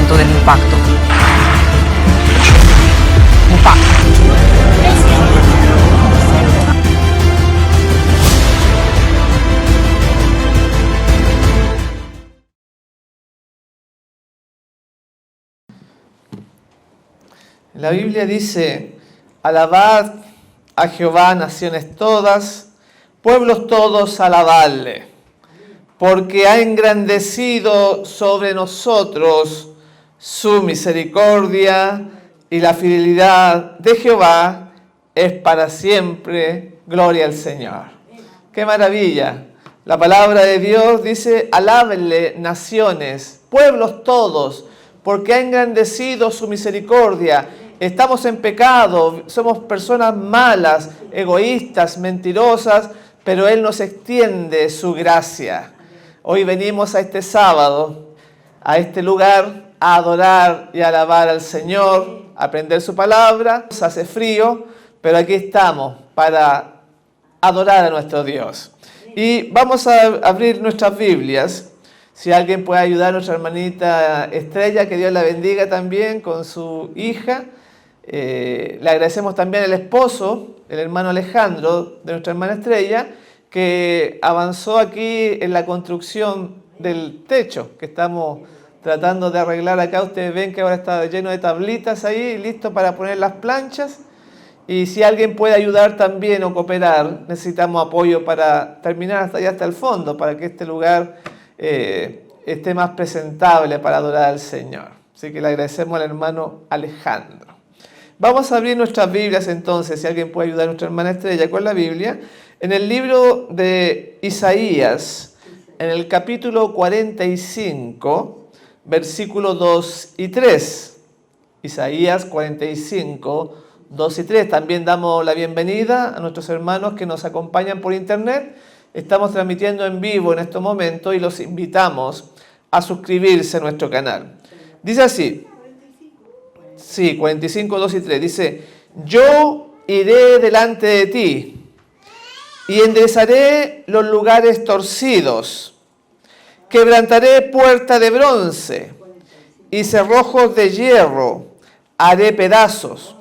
momento del impacto. Impacto. La Biblia dice: alabad a Jehová, naciones todas, pueblos todos, alabadle, porque ha engrandecido sobre nosotros su misericordia, y la fidelidad de Jehová es para siempre. Gloria al Señor. ¡Qué maravilla! La palabra de Dios dice: alábenle naciones, pueblos todos, porque ha engrandecido su misericordia. Estamos en pecado, somos personas malas, egoístas, mentirosas, pero Él nos extiende su gracia. Hoy venimos a este sábado, a este lugar, a adorar y a alabar al Señor, a aprender su palabra. Hace frío, pero aquí estamos para adorar a nuestro Dios. Y vamos a abrir nuestras Biblias. Si alguien puede ayudar a nuestra hermanita Estrella, que Dios la bendiga también con su hija. Le agradecemos también al esposo, el hermano Alejandro, de nuestra hermana Estrella, que avanzó aquí en la construcción del techo, que estamos tratando de arreglar acá. Ustedes ven que ahora está lleno de tablitas ahí, listo para poner las planchas. Y si alguien puede ayudar también o cooperar, necesitamos apoyo para terminar hasta allá, hasta el fondo, para que este lugar esté más presentable para adorar al Señor. Así que le agradecemos al hermano Alejandro. Vamos a abrir nuestras Biblias entonces, si alguien puede ayudar a nuestra hermana Estrella con la Biblia, en el libro de Isaías, en el capítulo 45, versículos 2 y 3. Isaías 45, 2 y 3. También damos la bienvenida a nuestros hermanos que nos acompañan por internet. Estamos transmitiendo en vivo en estos momentos y los invitamos a suscribirse a nuestro canal. Dice así. Sí, 45, 2 y 3. Dice: yo iré delante de ti y enderezaré los lugares torcidos. Quebrantaré puerta de bronce y cerrojos de hierro haré pedazos.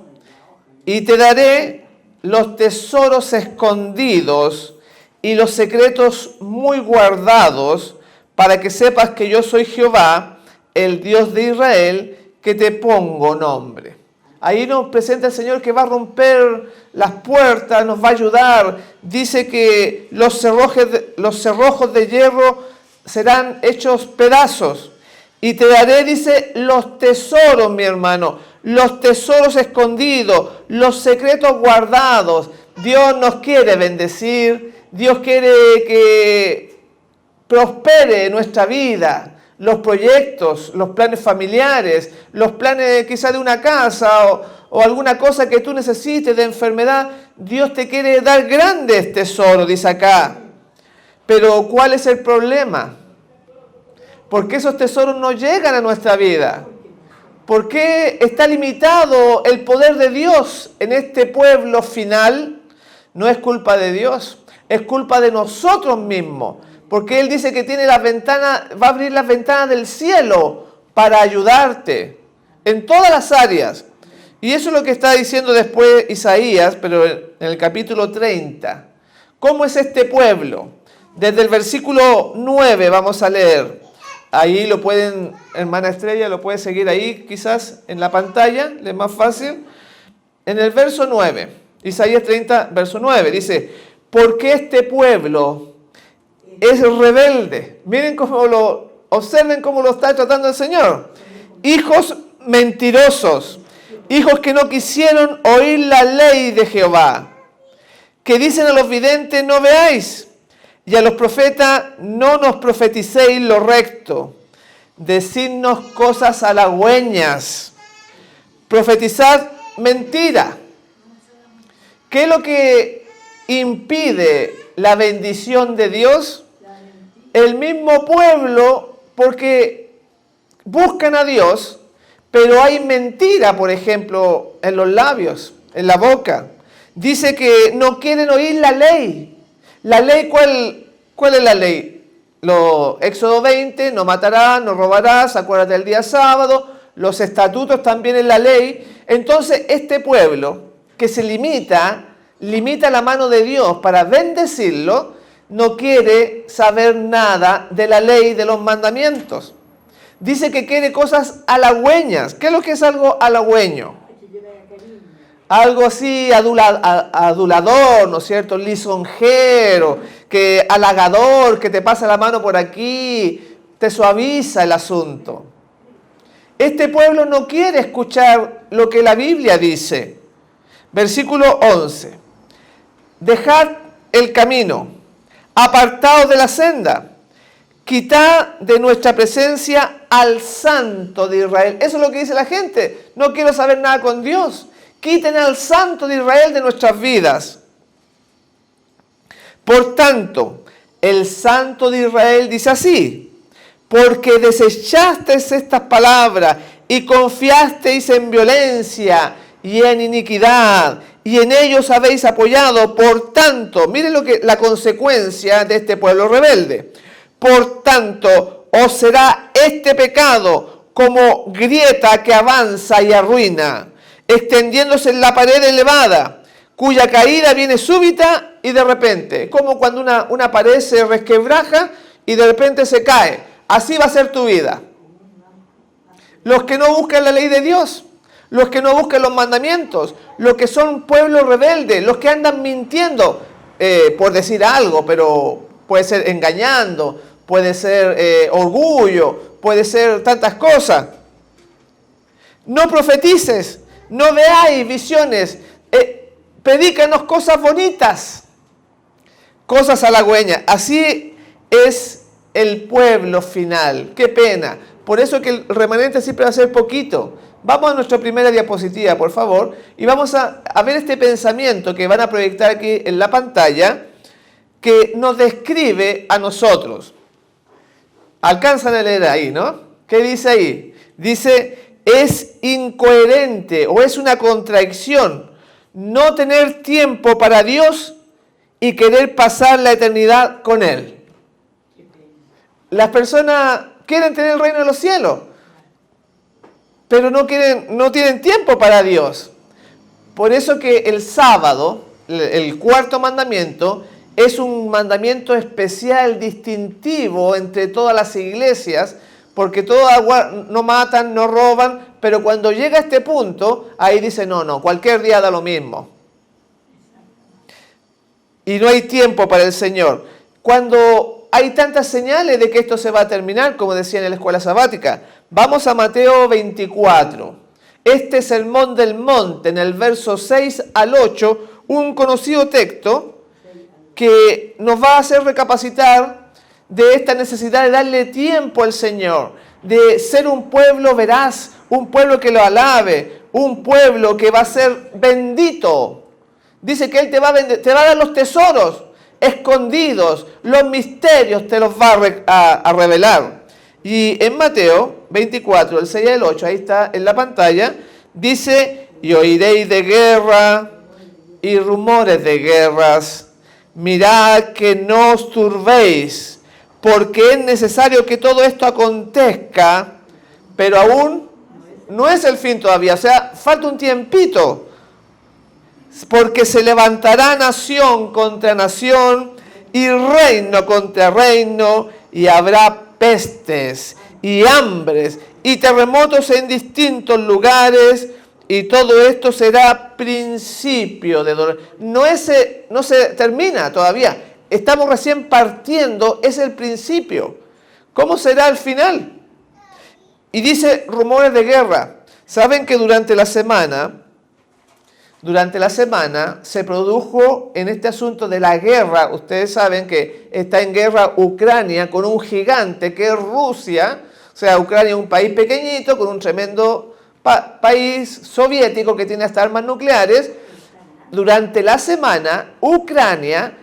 Y te daré los tesoros escondidos y los secretos muy guardados, para que sepas que yo soy Jehová, el Dios de Israel, que te pongo nombre. Ahí nos presenta el Señor que va a romper las puertas, nos va a ayudar. Dice que los cerrojos de hierro serán hechos pedazos. Y te daré, dice, los tesoros, mi hermano, los tesoros escondidos, los secretos guardados. Dios nos quiere bendecir, Dios quiere que prospere nuestra vida. Los proyectos, los planes familiares, los planes quizá de una casa o alguna cosa que tú necesites de enfermedad. Dios te quiere dar grandes tesoros, dice acá. Pero ¿cuál es el problema? ¿Por qué esos tesoros no llegan a nuestra vida? ¿Por qué está limitado el poder de Dios en este pueblo final? No es culpa de Dios, es culpa de nosotros mismos. Porque Él dice que tiene las ventanas, va a abrir las ventanas del cielo para ayudarte en todas las áreas. Y eso es lo que está diciendo después Isaías, pero en el capítulo 30. ¿Cómo es este pueblo? Desde el versículo 9 vamos a leer. Ahí lo pueden, hermana Estrella, lo puede seguir ahí quizás en la pantalla, es más fácil. En el verso 9, Isaías 30, verso 9, dice: porque este pueblo es rebelde. Miren observen cómo lo está tratando el Señor. Hijos mentirosos, hijos que no quisieron oír la ley de Jehová, que dicen a los videntes: no veáis, y a los profetas: no nos profeticéis lo recto, decidnos cosas halagüeñas, profetizad mentira. ¿Qué es lo que impide la bendición de Dios? El mismo pueblo, porque buscan a Dios, pero hay mentira, por ejemplo, en los labios, en la boca. Dice que no quieren oír la ley. ¿La ley cuál es la ley? Éxodo 20, no matarás, no robarás, acuérdate del día sábado. los estatutos también en la ley. Entonces este pueblo que se limita la mano de Dios para bendecirlo, no quiere saber nada de la ley, de los mandamientos. Dice que quiere cosas halagüeñas. ¿Qué es lo que es algo halagüeño? Algo así adulador, ¿no es cierto? Lisonjero, que halagador, que te pasa la mano por aquí, te suaviza el asunto. Este pueblo no quiere escuchar lo que la Biblia dice. Versículo 11. Dejad el camino, apartaos de la senda, quitad de nuestra presencia al Santo de Israel. Eso es lo que dice la gente. No quiero saber nada con Dios. Quiten al Santo de Israel de nuestras vidas. Por tanto, el Santo de Israel dice así: porque desechasteis estas palabras y confiasteis en violencia y en iniquidad, y en ellos habéis apoyado. Por tanto, miren la consecuencia de este pueblo rebelde. Por tanto, os será este pecado como grieta que avanza y arruina, extendiéndose en la pared elevada, cuya caída viene súbita y de repente, como cuando una pared se resquebraja y de repente se cae. Así va a ser tu vida. Los que no buscan la ley de Dios, los que no buscan los mandamientos, los que son pueblo rebelde, los que andan mintiendo, por decir algo, pero puede ser engañando, puede ser orgullo, puede ser tantas cosas. No profetices, no veáis visiones, predícanos cosas bonitas, cosas halagüeñas. Así es el pueblo final. Qué pena. Por eso que el remanente siempre va a ser poquito. Vamos a nuestra primera diapositiva, por favor, y vamos a ver este pensamiento que van a proyectar aquí en la pantalla, que nos describe a nosotros. Alcanzan a leer ahí, ¿no? ¿Qué dice ahí? Dice: es incoherente o es una contradicción no tener tiempo para Dios y querer pasar la eternidad con Él. Las personas quieren tener el reino de los cielos, pero no tienen tiempo para Dios. Por eso que el sábado, el cuarto mandamiento, es un mandamiento especial, distintivo entre todas las iglesias, porque todas no matan, no roban, pero cuando llega a este punto, ahí dice, no, cualquier día da lo mismo. Y no hay tiempo para el Señor. Cuando hay tantas señales de que esto se va a terminar, como decía en la escuela sabática, vamos a Mateo 24. Este sermón del monte, en el verso 6 al 8, un conocido texto que nos va a hacer recapacitar de esta necesidad de darle tiempo al Señor, de ser un pueblo veraz, un pueblo que lo alabe, un pueblo que va a ser bendito. Dice que Él te va a dar los tesoros escondidos, los misterios te los va a revelar. Y en Mateo 24, el 6 al 8, ahí está en la pantalla, dice: y oiréis de guerra y rumores de guerras. Mirad que no os turbéis, porque es necesario que todo esto acontezca, pero aún no es el fin todavía, o sea, falta un tiempito, porque se levantará nación contra nación y reino contra reino, y habrá pestes y hambres y terremotos en distintos lugares, y todo esto será principio de dolor. No se termina todavía. Estamos recién partiendo, es el principio. ¿Cómo será el final? Y dice rumores de guerra. Saben que durante la semana se produjo en este asunto de la guerra. Ustedes saben que está en guerra Ucrania con un gigante que es Rusia. O sea, Ucrania es un país pequeñito con un tremendo país soviético que tiene hasta armas nucleares. Durante la semana, Ucrania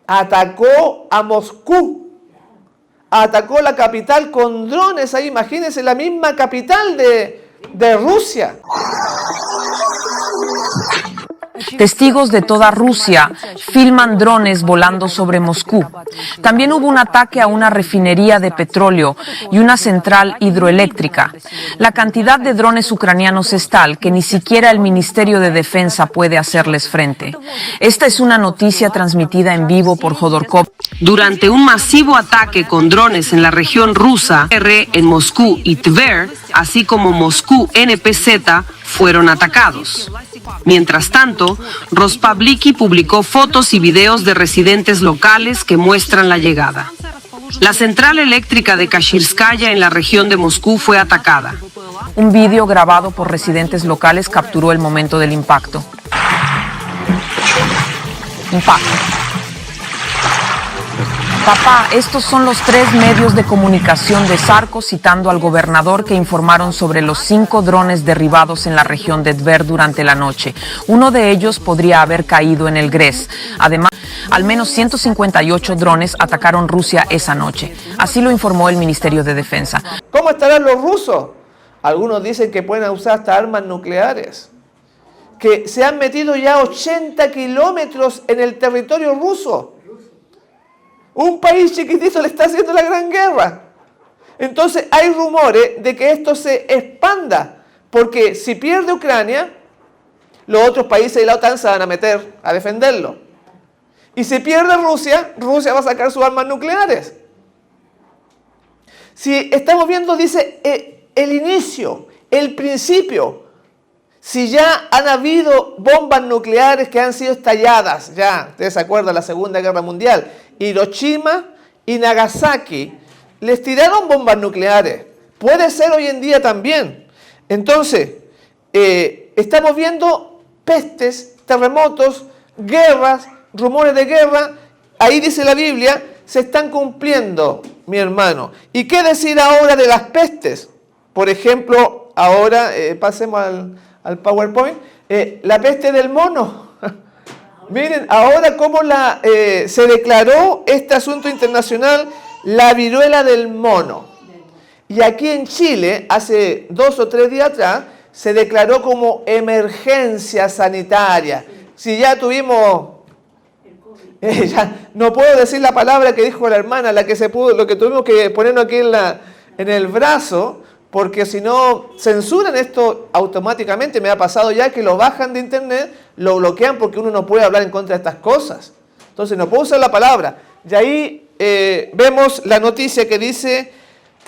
atacó a Moscú, atacó la capital con drones. Ahí, imagínense, la misma capital de Rusia. Testigos de toda Rusia filman drones volando sobre Moscú. También hubo un ataque a una refinería de petróleo y una central hidroeléctrica. La cantidad de drones ucranianos es tal que ni siquiera el Ministerio de Defensa puede hacerles frente. Esta es una noticia transmitida en vivo por Jodorkov. Durante un masivo ataque con drones en la región rusa, en Moscú y Tver, así como Moscú NPZ, fueron atacados. Mientras tanto, Rospavliki publicó fotos y videos de residentes locales que muestran la llegada. La central eléctrica de Kashirskaya en la región de Moscú fue atacada. Un vídeo grabado por residentes locales capturó el momento del impacto. Papá, estos son los 3 medios de comunicación de Zarco citando al gobernador que informaron sobre los 5 drones derribados en la región de Tver durante la noche. Uno de ellos podría haber caído en el Gres. Además, al menos 158 drones atacaron Rusia esa noche. Así lo informó el Ministerio de Defensa. ¿Cómo estarán los rusos? Algunos dicen que pueden usar hasta armas nucleares, que se han metido ya 80 kilómetros en el territorio ruso. Un país chiquitito le está haciendo la gran guerra. Entonces hay rumores de que esto se expanda, porque si pierde Ucrania, los otros países de la OTAN se van a meter a defenderlo. Y si pierde Rusia, Rusia va a sacar sus armas nucleares. Si estamos viendo, dice, el inicio, el principio. Si ya han habido bombas nucleares que han sido estalladas, ya, ustedes se acuerdan de la Segunda Guerra Mundial, Hiroshima y Nagasaki, les tiraron bombas nucleares. Puede ser hoy en día también. Entonces, estamos viendo pestes, terremotos, guerras, rumores de guerra. Ahí dice la Biblia, se están cumpliendo, mi hermano. ¿Y qué decir ahora de las pestes? Por ejemplo, ahora, pasemos al PowerPoint, la peste del mono. Miren, ahora cómo se declaró este asunto internacional, la viruela del mono. Y aquí en Chile, hace 2 o 3 días atrás, se declaró como emergencia sanitaria. Si ya tuvimos... ya no puedo decir la palabra que dijo la hermana, lo que tuvimos que ponernos aquí en el brazo, porque si no censuran esto automáticamente. Me ha pasado ya que lo bajan de internet, lo bloquean porque uno no puede hablar en contra de estas cosas. Entonces no puedo usar la palabra. Y ahí vemos la noticia que dice,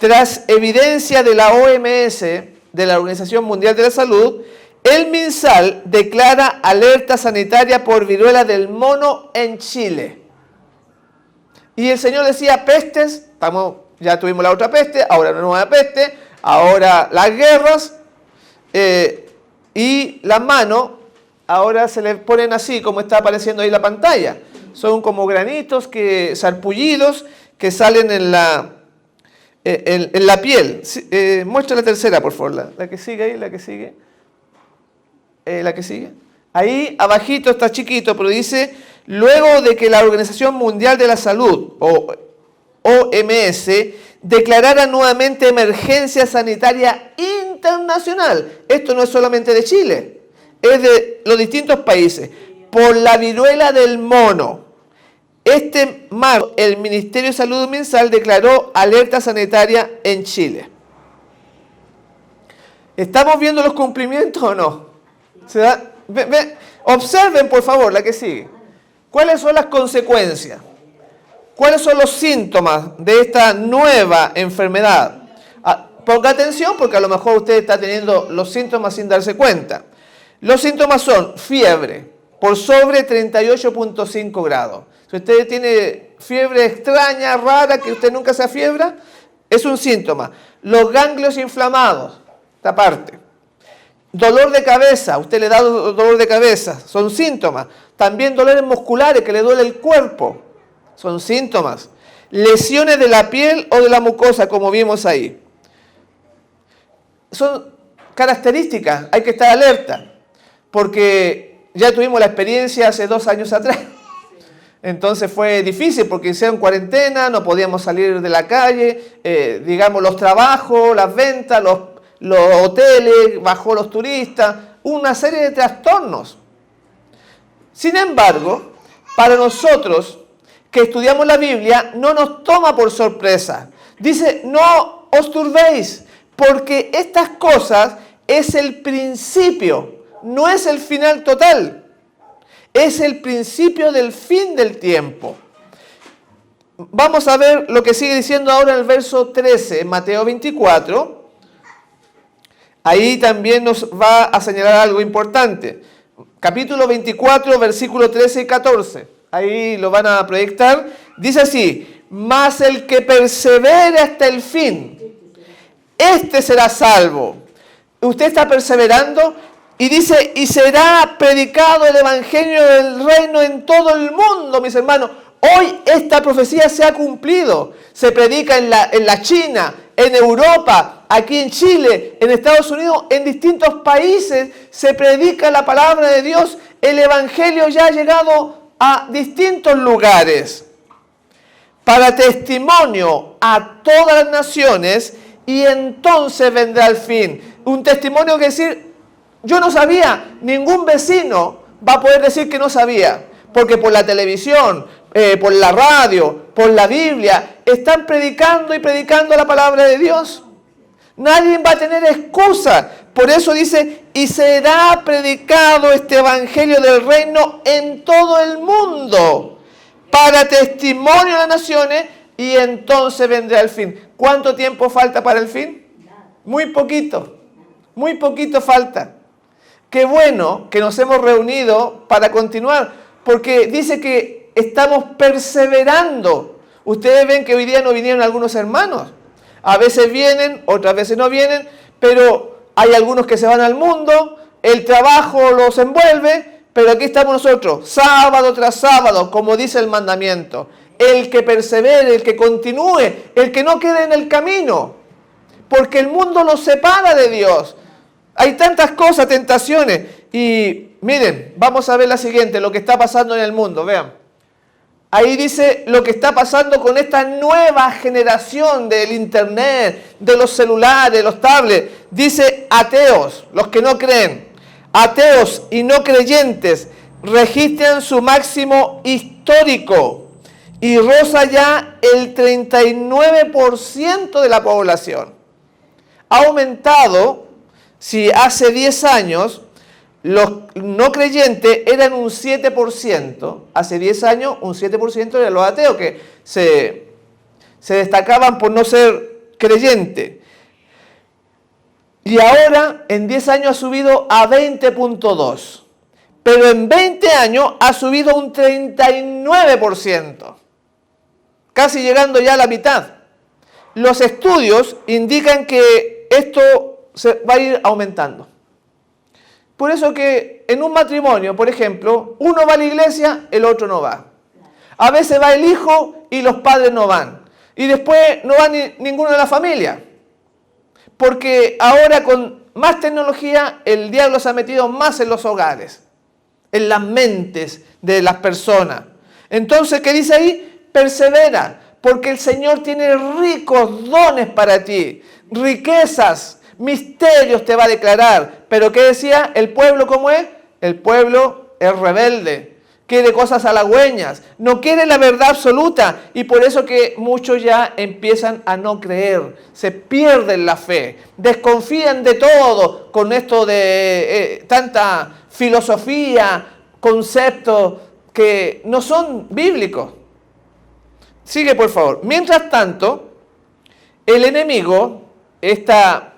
tras evidencia de la OMS, de la Organización Mundial de la Salud, el MinSal declara alerta sanitaria por viruela del mono en Chile. Y el Señor decía, pestes, ya tuvimos la otra peste, ahora una nueva peste, ahora las guerras, y las manos ahora se le ponen así, como está apareciendo ahí en la pantalla. Son como granitos, sarpullidos, que salen en la piel. Muestra la tercera, por favor, la que sigue ahí, la que sigue. La que sigue. Ahí abajito está chiquito, pero dice, luego de que la Organización Mundial de la Salud, o OMS, declarara nuevamente emergencia sanitaria internacional. Esto no es solamente de Chile, es de los distintos países, por la viruela del mono. Este marzo, el Ministerio de Salud MinSal declaró alerta sanitaria en Chile. ¿Estamos viendo los cumplimientos o no? Observen, por favor, la que sigue. ¿Cuáles son las consecuencias? ¿Cuáles son los síntomas de esta nueva enfermedad? Ponga atención porque a lo mejor usted está teniendo los síntomas sin darse cuenta. Los síntomas son fiebre por sobre 38.5 grados. Si usted tiene fiebre extraña, rara, que usted nunca se afiebra, es un síntoma. Los ganglios inflamados, esta parte. Dolor de cabeza, usted le da dolor de cabeza, son síntomas. También dolores musculares, que le duele el cuerpo, son síntomas. Lesiones de la piel o de la mucosa, como vimos ahí. Son características, hay que estar alerta, porque ya tuvimos la experiencia hace 2 años atrás. Entonces fue difícil porque hicieron cuarentena, no podíamos salir de la calle, digamos los trabajos, las ventas, los hoteles, bajó los turistas, una serie de trastornos. Sin embargo, para nosotros que estudiamos la Biblia, no nos toma por sorpresa. Dice, no os turbéis, porque estas cosas es el principio, no es el final total. Es el principio del fin del tiempo. Vamos a ver lo que sigue diciendo ahora en el verso 13, en Mateo 24. Ahí también nos va a señalar algo importante. Capítulo 24, versículo 13 y 14. Ahí lo van a proyectar. Dice así, mas el que persevere hasta el fin, este será salvo. Usted está perseverando y dice, y será predicado el evangelio del reino en todo el mundo, mis hermanos. Hoy esta profecía se ha cumplido. Se predica en la China, en Europa, aquí en Chile, en Estados Unidos, en distintos países se predica la palabra de Dios. El evangelio ya ha llegado a distintos lugares para testimonio a todas las naciones, y entonces vendrá el fin. Un testimonio que decir, yo no sabía, ningún vecino va a poder decir que no sabía, porque por la televisión, por la radio, por la Biblia, están predicando y predicando la palabra de Dios. Nadie va a tener excusa. Por eso dice, y será predicado este evangelio del reino en todo el mundo, para testimonio a las naciones, y entonces vendrá el fin. ¿Cuánto tiempo falta para el fin? Muy poquito falta. Qué bueno que nos hemos reunido para continuar, porque dice que estamos perseverando. Ustedes ven que hoy día no vinieron algunos hermanos. A veces vienen, otras veces no vienen, pero hay algunos que se van al mundo, el trabajo los envuelve, pero aquí estamos nosotros, sábado tras sábado, como dice el mandamiento. El que persevere, el que continúe, el que no quede en el camino, porque el mundo nos separa de Dios. Hay tantas cosas, tentaciones, y miren, vamos a ver la siguiente, lo que está pasando en el mundo, vean. Ahí dice lo que está pasando con esta nueva generación del internet, de los celulares, los tablets. Dice ateos, los que no creen, ateos y no creyentes registran su máximo histórico y roza ya el 39% de la población. Ha aumentado, si hace 10 años los no creyentes eran un 7%, hace 10 años un 7% de los ateos que se destacaban por no ser creyentes. Y ahora en 10 años ha subido a 20.2%, pero en 20 años ha subido un 39%, casi llegando ya a la mitad. Los estudios indican que esto se va a ir aumentando. Por eso que en un matrimonio, por ejemplo, uno va a la iglesia, el otro no va. A veces va el hijo y los padres no van. Y después no va ninguno de la familia. Porque ahora con más tecnología, el diablo se ha metido más en los hogares, en las mentes de las personas. Entonces, ¿qué dice ahí? Persevera, porque el Señor tiene ricos dones para ti, riquezas, misterios te va a declarar. Pero ¿qué decía? ¿El pueblo cómo es? El pueblo es rebelde, quiere cosas halagüeñas, no quiere la verdad absoluta, y por eso que muchos ya empiezan a no creer, se pierden la fe, desconfían de todo con esto de tanta filosofía, conceptos que no son bíblicos. Sigue, por favor. Mientras tanto, el enemigo, esta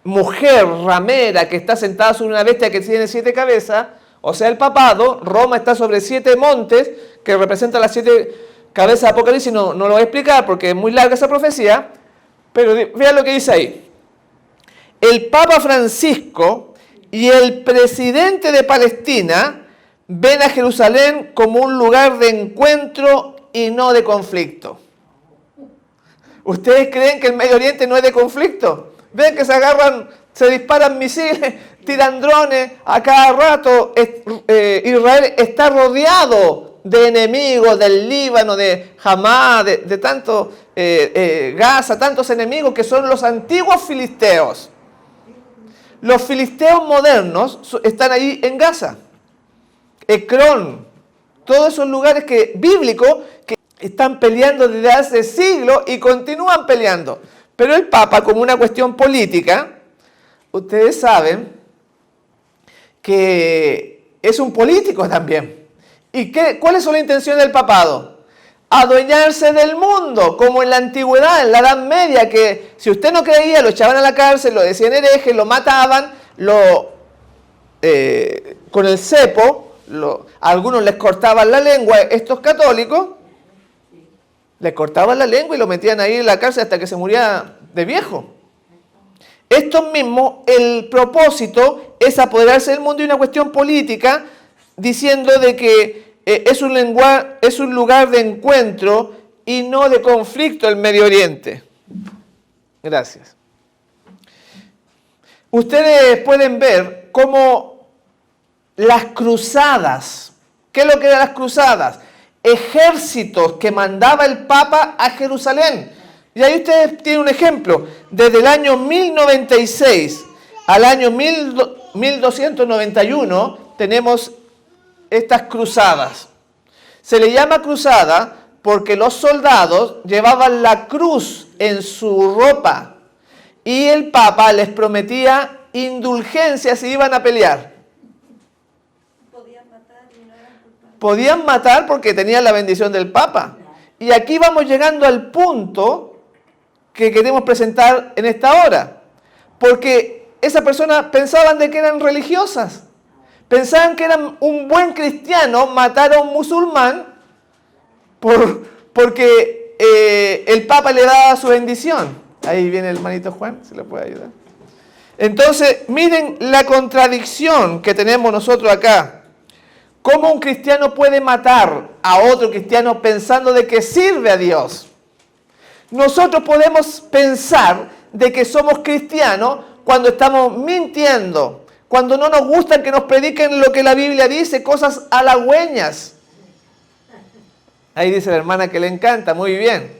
mujer ramera que está sentada sobre una bestia que tiene 7 cabezas, o sea, el papado, Roma está sobre 7 montes, que representan las 7 cabezas de Apocalipsis. No lo voy a explicar porque es muy larga esa profecía, pero vean lo que dice ahí. El Papa Francisco y el presidente de Palestina ven a Jerusalén como un lugar de encuentro y no de conflicto. ¿Ustedes creen que el Medio Oriente no es de conflicto? Ven que se agarran, se disparan misiles, tiran drones a cada rato. Israel está rodeado de enemigos del Líbano, de Hamás, de tanto Gaza, tantos enemigos que son los antiguos filisteos. Los filisteos modernos están ahí en Gaza. Ecrón, todos esos lugares bíblicos que están peleando desde hace siglos y continúan peleando. Pero el Papa, como una cuestión política, ustedes saben que es un político también. ¿Y cuáles son las intenciones del papado? Adueñarse del mundo, como en la antigüedad, en la Edad Media, que si usted no creía, lo echaban a la cárcel, lo decían hereje, lo mataban, con el cepo, a algunos les cortaban la lengua, estos católicos, les cortaban la lengua y lo metían ahí en la cárcel hasta que se moría de viejo. Esto mismo, el propósito es apoderarse del mundo y una cuestión política, diciendo de que es un lugar de encuentro y no de conflicto el Medio Oriente. Gracias. Ustedes pueden ver cómo las cruzadas, ¿qué es lo que eran las cruzadas? Ejércitos que mandaba el Papa a Jerusalén. Y ahí ustedes tienen un ejemplo. Desde el año 1096 al año 1291 tenemos estas cruzadas. Se le llama cruzada porque los soldados llevaban la cruz en su ropa y el Papa les prometía indulgencia si iban a pelear. Podían matar porque tenían la bendición del Papa. Y aquí vamos llegando al punto que queremos presentar en esta hora. Porque esas personas pensaban de que eran religiosas. Pensaban que eran un buen cristiano matar a un musulmán porque el Papa le daba su bendición. Ahí viene el hermanito Juan, si le puede ayudar. Entonces, miren la contradicción que tenemos nosotros acá. ¿Cómo un cristiano puede matar a otro cristiano pensando de que sirve a Dios? Nosotros podemos pensar de que somos cristianos cuando estamos mintiendo, cuando no nos gusta que nos prediquen lo que la Biblia dice, cosas halagüeñas. Ahí dice la hermana que le encanta, muy bien.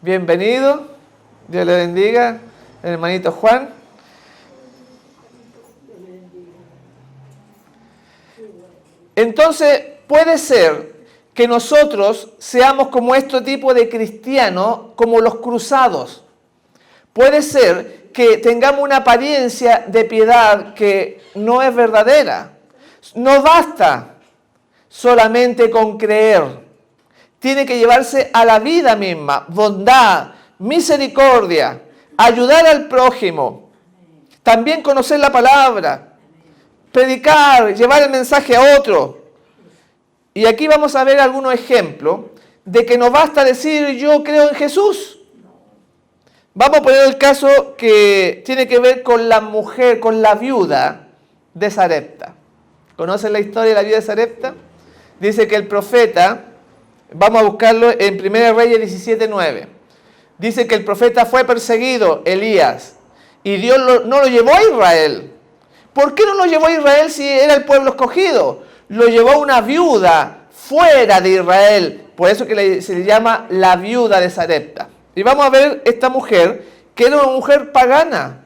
Bienvenido, Dios le bendiga, el hermanito Juan. Entonces, puede ser que nosotros seamos como este tipo de cristianos, como los cruzados. Puede ser que tengamos una apariencia de piedad que no es verdadera. No basta solamente con creer. Tiene que llevarse a la vida misma, bondad, misericordia, ayudar al prójimo, también conocer la palabra, predicar, llevar el mensaje a otro. Y aquí vamos a ver algunos ejemplos de que no basta decir yo creo en Jesús. Vamos a poner el caso que tiene que ver con la mujer, con la viuda de Sarepta. ¿Conocen la historia de la viuda de Sarepta? Dice que el profeta, vamos a buscarlo en 1 Reyes 17:9. Dice que el profeta fue perseguido, Elías, y Dios no lo llevó a Israel. ¿Por qué no lo llevó a Israel si era el pueblo escogido? Lo llevó a una viuda fuera de Israel. Por eso que se le llama la viuda de Sarepta. Y vamos a ver esta mujer, que era una mujer pagana.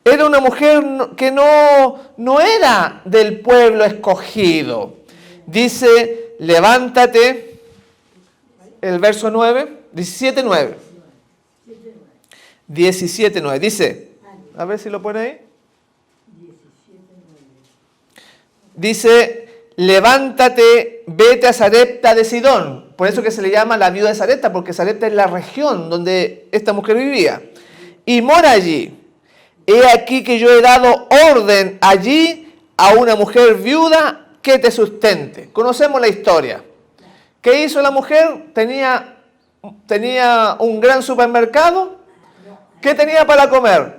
Era una mujer que no era del pueblo escogido. Dice, levántate, el verso 9, 17:9. 17:9. Dice, a ver si lo pone ahí. Dice, levántate, vete a Sarepta de Sidón. Por eso que se le llama la viuda de Sarepta, porque Sarepta es la región donde esta mujer vivía. Y mora allí. He aquí que yo he dado orden allí a una mujer viuda que te sustente. Conocemos la historia. ¿Qué hizo la mujer? Tenía un gran supermercado. ¿Qué tenía para comer?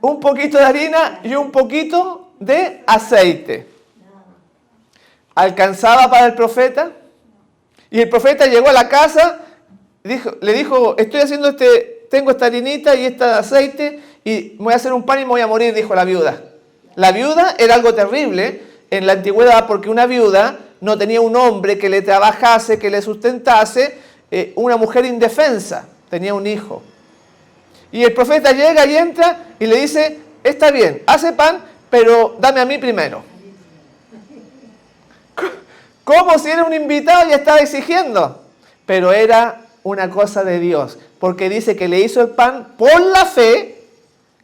Un poquito de harina y un poquito de aceite. ¿Alcanzaba para el profeta? Y el profeta llegó a la casa, le dijo, estoy haciendo tengo esta harinita y este aceite y voy a hacer un pan y me voy a morir, dijo la viuda. La viuda era algo terrible en la antigüedad porque una viuda no tenía un hombre que le trabajase, que le sustentase, una mujer indefensa, tenía un hijo. Y el profeta llega y entra y le dice, está bien, hace pan, pero dame a mí primero. Como si era un invitado y estaba exigiendo. Pero era una cosa de Dios. Porque dice que le hizo el pan por la fe,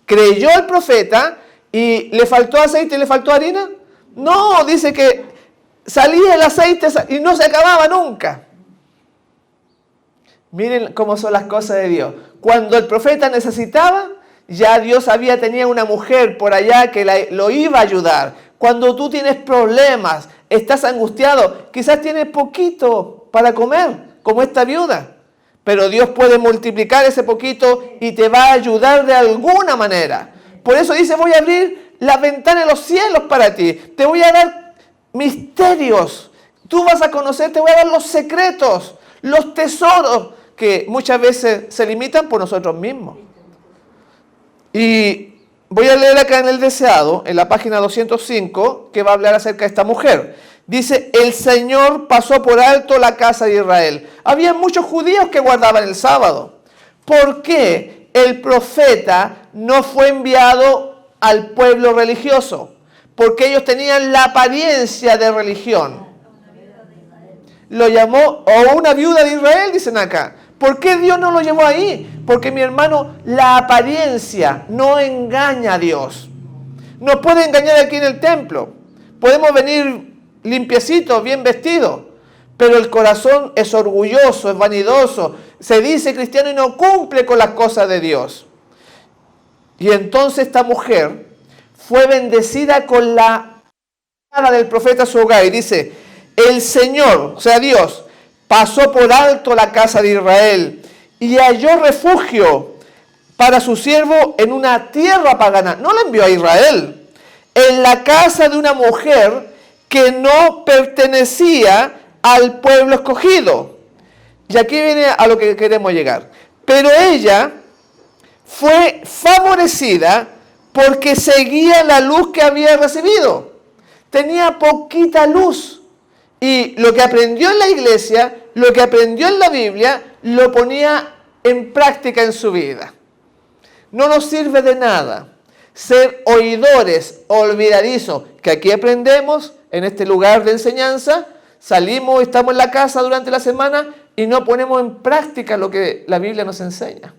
creyó el profeta y le faltó aceite y le faltó harina. No, dice que salía el aceite y no se acababa nunca. Miren cómo son las cosas de Dios. Cuando el profeta necesitaba, ya Dios tenía una mujer por allá que lo iba a ayudar. Cuando tú tienes problemas, estás angustiado, quizás tienes poquito para comer, como esta viuda. Pero Dios puede multiplicar ese poquito y te va a ayudar de alguna manera. Por eso dice, voy a abrir la ventana de los cielos para ti. Te voy a dar misterios. Tú vas a conocer, te voy a dar los secretos, los tesoros que muchas veces se limitan por nosotros mismos. Y voy a leer acá en el deseado, en la página 205, que va a hablar acerca de esta mujer. Dice, el Señor pasó por alto la casa de Israel. Había muchos judíos que guardaban el sábado. ¿Por qué el profeta no fue enviado al pueblo religioso? Porque ellos tenían la apariencia de religión. Lo llamó, o una viuda de Israel, dicen acá. ¿Por qué Dios no lo llevó ahí? Porque, mi hermano, la apariencia no engaña a Dios. Nos puede engañar aquí en el templo. Podemos venir limpiecitos, bien vestidos, pero el corazón es orgulloso, es vanidoso. Se dice cristiano y no cumple con las cosas de Dios. Y entonces esta mujer fue bendecida con la palabra del profeta a su hogar. Y dice, el Señor, o sea Dios, pasó por alto la casa de Israel y halló refugio para su siervo en una tierra pagana. No la envió a Israel, en la casa de una mujer que no pertenecía al pueblo escogido. Y aquí viene a lo que queremos llegar. Pero ella fue favorecida porque seguía la luz que había recibido. Tenía poquita luz. Y lo que aprendió en la iglesia, lo que aprendió en la Biblia, lo ponía en práctica en su vida. No nos sirve de nada ser oidores olvidadizos, que aquí aprendemos en este lugar de enseñanza, salimos, estamos en la casa durante la semana y no ponemos en práctica lo que la Biblia nos enseña.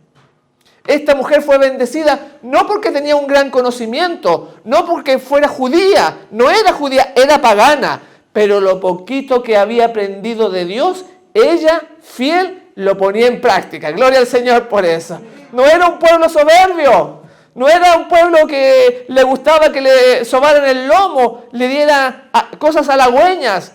Esta mujer fue bendecida no porque tenía un gran conocimiento, no porque fuera judía, no era judía, era pagana, pero lo poquito que había aprendido de Dios, ella, fiel, lo ponía en práctica. Gloria al Señor por eso. No era un pueblo soberbio, no era un pueblo que le gustaba que le sobaran el lomo, le diera cosas halagüeñas.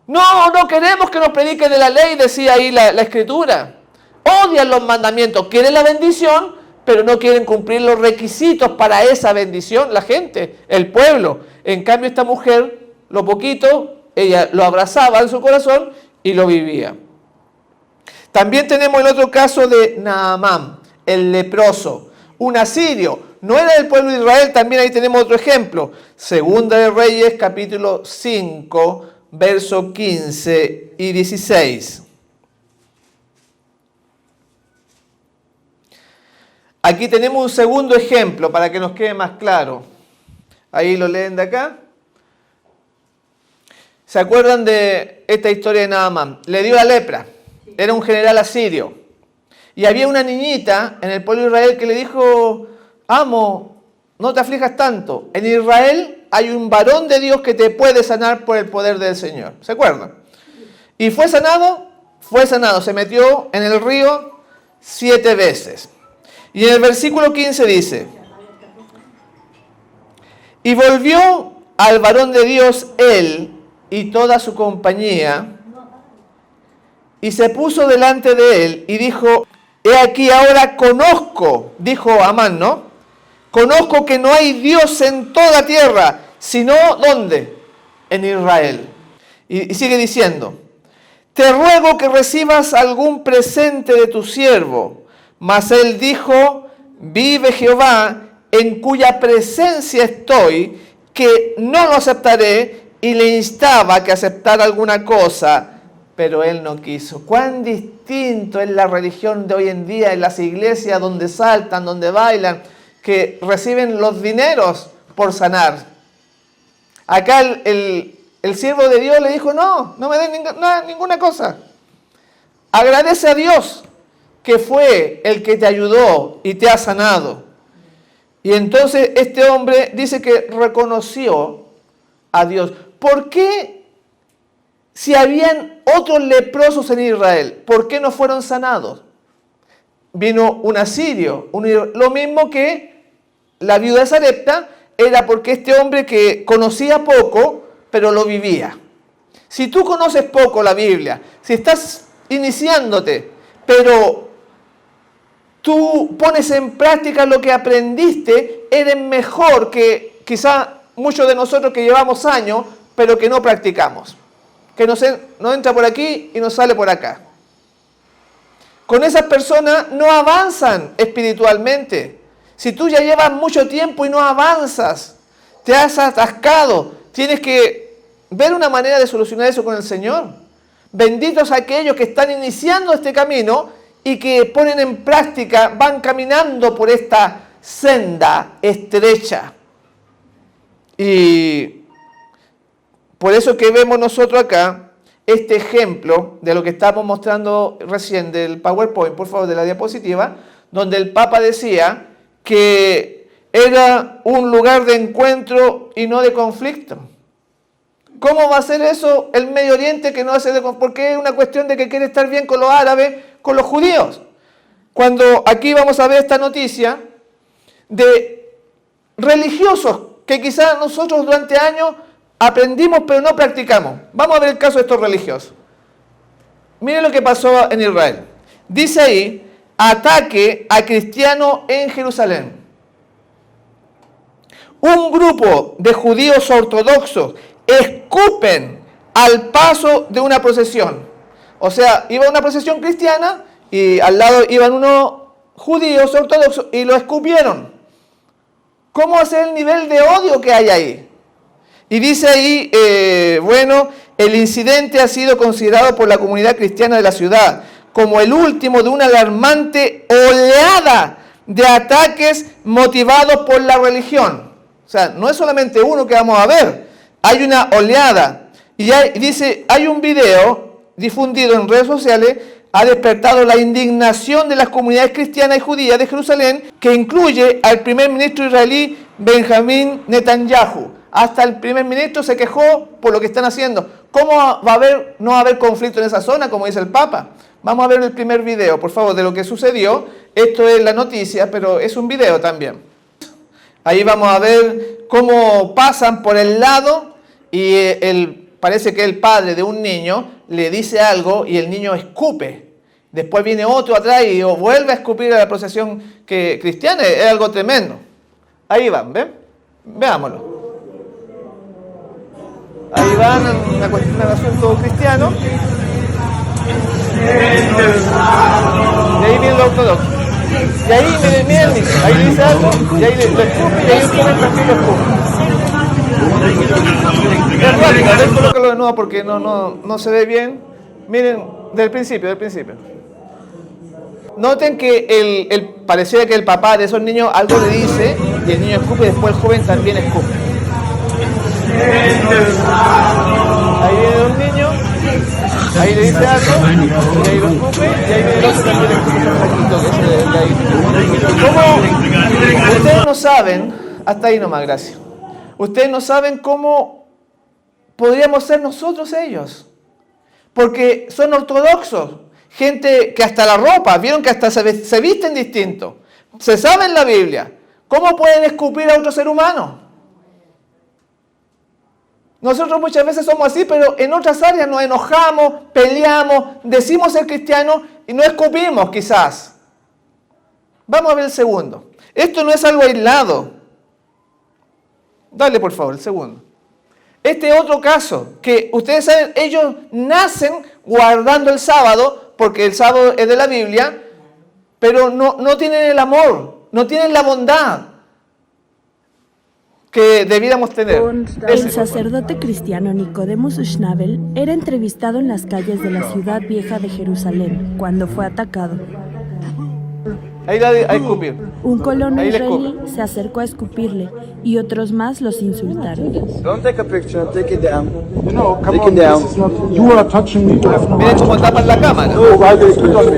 No queremos que nos predique de la ley, decía ahí la Escritura. Odian los mandamientos, quieren la bendición, pero no quieren cumplir los requisitos para esa bendición, la gente, el pueblo. En cambio, esta mujer, lo poquito, ella lo abrazaba en su corazón y lo vivía. También tenemos el otro caso de Naamán, el leproso, un asirio. No era del pueblo de Israel, también ahí tenemos otro ejemplo. Segunda de Reyes, capítulo 5, versos 15 y 16. Aquí tenemos un segundo ejemplo para que nos quede más claro. Ahí lo leen de acá. ¿Se acuerdan de esta historia de Naamán? Le dio la lepra. Era un general asirio. Y había una niñita en el pueblo de Israel que le dijo, amo, no te aflijas tanto. En Israel hay un varón de Dios que te puede sanar por el poder del Señor. ¿Se acuerdan? Y fue sanado, se metió en el río 7 veces. Y en el versículo 15 dice, y volvió al varón de Dios él y toda su compañía, y se puso delante de él y dijo, he aquí ahora conozco, dijo Amán, ¿no? Conozco que no hay Dios en toda tierra, sino, ¿dónde? En Israel. Y sigue diciendo, te ruego que recibas algún presente de tu siervo. Mas él dijo, vive Jehová, en cuya presencia estoy, que no lo aceptaré, y le instaba a que aceptara alguna cosa, pero él no quiso. Cuán distinto es la religión de hoy en día, en las iglesias donde saltan, donde bailan, que reciben los dineros por sanar. Acá el el siervo de Dios le dijo, no me den ninguna cosa. Agradece a Dios que fue el que te ayudó y te ha sanado. Y entonces este hombre dice que reconoció a Dios. ¿Por qué, si habían otros leprosos en Israel, por qué no fueron sanados? Vino un asirio, lo mismo que la viuda de Sarepta, era porque este hombre que conocía poco, pero lo vivía. Si tú conoces poco la Biblia, si estás iniciándote, pero tú pones en práctica lo que aprendiste, eres mejor que quizá muchos de nosotros que llevamos años, pero que no practicamos. Que nos entra por aquí y nos sale por acá. Con esas personas no avanzan espiritualmente. Si tú ya llevas mucho tiempo y no avanzas, te has atascado, tienes que ver una manera de solucionar eso con el Señor. Benditos aquellos que están iniciando este camino y que ponen en práctica, van caminando por esta senda estrecha. Y por eso que vemos nosotros acá este ejemplo de lo que estamos mostrando recién del PowerPoint, por favor, de la diapositiva, donde el Papa decía que era un lugar de encuentro y no de conflicto. ¿Cómo va a ser eso el Medio Oriente que no hace de conflicto? Porque es una cuestión de que quiere estar bien con los árabes, con los judíos. Cuando aquí vamos a ver esta noticia de religiosos que quizás nosotros durante años aprendimos pero no practicamos. Vamos a ver el caso de estos religiosos. Miren lo que pasó en Israel. Dice ahí, ataque a cristianos en Jerusalén. Un grupo de judíos ortodoxos escupen al paso de una procesión. O sea, iba una procesión cristiana y al lado iban unos judíos ortodoxos y lo escupieron. ¿Cómo va a ser el nivel de odio que hay ahí? Y dice ahí, el incidente ha sido considerado por la comunidad cristiana de la ciudad como el último de una alarmante oleada de ataques motivados por la religión. O sea, no es solamente uno que vamos a ver, hay una oleada. Y dice, hay un video difundido en redes sociales, ha despertado la indignación de las comunidades cristianas y judías de Jerusalén, que incluye al primer ministro israelí Benjamín Netanyahu. Hasta el primer ministro se quejó por lo que están haciendo. ¿Cómo no va a haber conflicto en esa zona, como dice el Papa? Vamos a ver el primer video, por favor, de lo que sucedió. Esto es la noticia, pero es un video también. Ahí vamos a ver cómo pasan por el lado y parece que el padre de un niño le dice algo y el niño escupe. Después viene otro atrás y vuelve a escupir a la procesión cristiana. Es algo tremendo. Ahí van, ¿ven? Veámoslo. Ahí van, un asunto cristiano. Y ahí viene el ortodoxo. Y ahí, miren, ahí dice algo, y ahí lo escupe, y ahí el joven también lo escupe. Es rápido, a ver, colócalo de nuevo porque no se ve bien. Miren, del principio. Noten que pareciera que el papá de esos niños algo le dice, y el niño escupe, y después el joven también escupe. Ahí viene un niño, ahí le dice algo, y ahí lo escupe, y ahí viene el otro también escupe. ¿Cómo? Ustedes no saben, hasta ahí nomás, gracias. Ustedes no saben cómo podríamos ser nosotros ellos. Porque son ortodoxos, gente que hasta la ropa, vieron que hasta se visten distinto, se saben la Biblia. ¿Cómo pueden escupir a otro ser humano? Nosotros muchas veces somos así, pero en otras áreas nos enojamos, peleamos, decimos ser cristianos y no escupimos quizás. Vamos a ver el segundo. Esto no es algo aislado. Dale por favor, el segundo. Este otro caso, que ustedes saben, ellos nacen guardando el sábado, porque el sábado es de la Biblia, pero no tienen el amor, no tienen la bondad que debiéramos tener. El sacerdote cristiano Nicodemus Schnabel era entrevistado en las calles de la ciudad vieja de Jerusalén cuando fue atacado. Ahí a escupir. Un colono Ahí le israelí se acercó a escupirle y otros más los insultaron. Don't take a picture, take it down. You know, come Take on, it down. this is not. You are touching me. You have no Miren right. cómo tapan la cámara. No, why they spit on me?